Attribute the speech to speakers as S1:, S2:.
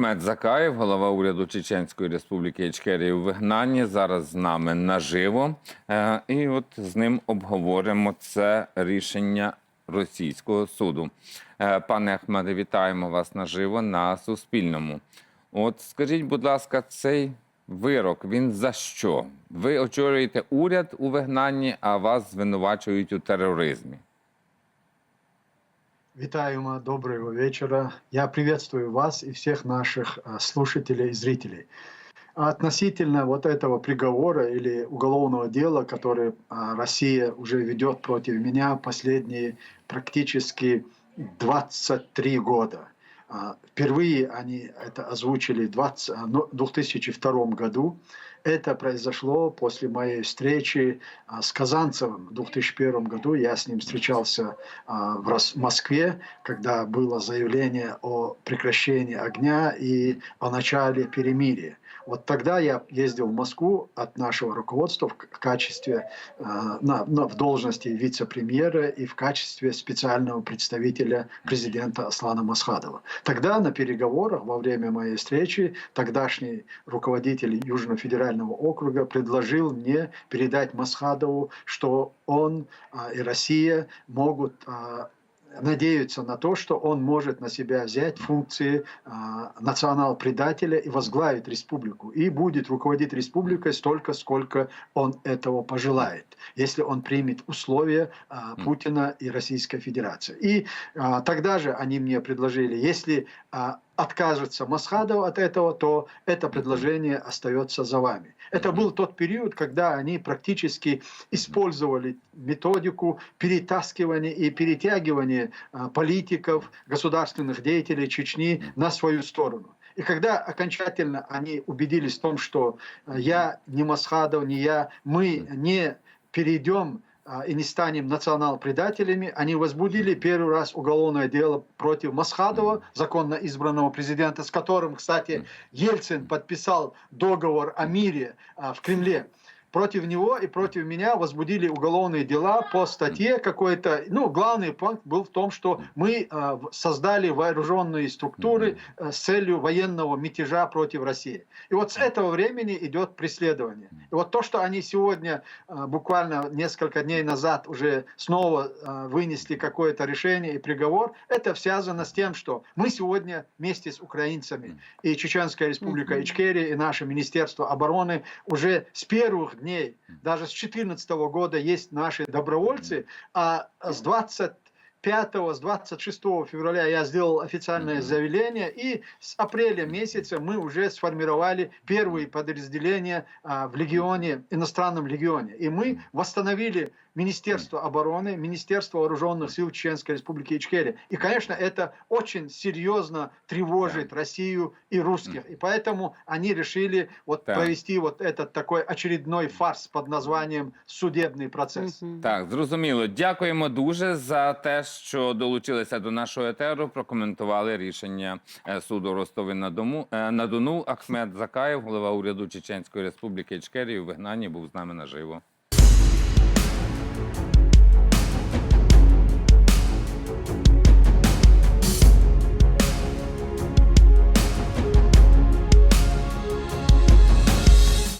S1: Ахмед Закаєв, голова уряду Чеченської Республіки Ічкерія у вигнанні, зараз з нами наживо. І от з ним обговоримо це рішення російського суду. Пане Ахмеде, вітаємо вас наживо на Суспільному. От скажіть, будь ласка, цей вирок, він за що? Ви очолюєте уряд у вигнанні, а вас звинувачують у тероризмі.
S2: Витаемо, доброго вечера. Я приветствую вас и всех наших слушателей и зрителей. Относительно вот этого приговора или уголовного дела, которое Россия уже ведет против меня последние практически 23 года. Впервые они это озвучили в 2002 году. Это произошло после моей встречи с Казанцевым в 2001 году. Я с ним встречался в Москве, когда было заявление о прекращении огня и о начале перемирия. Вот тогда я ездил в Москву от нашего руководства в качестве, в должности вице-премьера и в качестве специального представителя президента Аслана Масхадова. Тогда на переговорах во время моей встречи тогдашний руководитель Южно-федерального округа предложил мне передать Масхадову, что он и Россия могут надеются на то, что он может на себя взять функции национал-предателя и возглавить республику. И будет руководить республикой столько, сколько он этого пожелает, если он примет условия Путина и Российской Федерации. И тогда же они мне предложили, если откажется Масхадов от этого, то это предложение остается за вами. Это был тот период, когда они практически использовали методику перетаскивания и перетягивания политиков, государственных деятелей Чечни на свою сторону. И когда окончательно они убедились в том, что я, не Масхадов, не я, мы не перейдем и не станем национал-предателями, они возбудили первый раз уголовное дело против Масхадова, законно избранного президента, с которым, кстати, Ельцин подписал договор о мире в Кремле. Против него и против меня возбудили уголовные дела по статье какой-то. Ну, главный пункт был в том, что мы создали вооруженные структуры с целью военного мятежа против России. И вот с этого времени идет преследование. И вот то, что они сегодня, буквально несколько дней назад, уже снова вынесли какое-то решение и приговор, это связано с тем, что мы сегодня вместе с украинцами и Чеченская Республика Ичкерия, и наше Министерство обороны уже с первых дней, даже с 2014 года есть наши добровольцы, а с 26 февраля я сделал официальное заявление, и с апреля месяца мы уже сформировали первые подразделения в легионе, иностранном легионе. И мы восстановили Министерство обороны, Министерство вооруженных сил Чеченской Республики Ичкерия. И, конечно, это очень серьезно тревожит Россию и русских. И поэтому они решили провести вот этот такой очередной фарс под названием «Судебный процесс».
S1: Так, зрозуміло. Дякуємо дуже за те, що долучилися до нашого етеру, прокоментували рішення суду Ростові-на-Дону. Ахмед Закаєв, голова уряду Чеченської Республіки Ічкерії у вигнанні, був з нами наживо.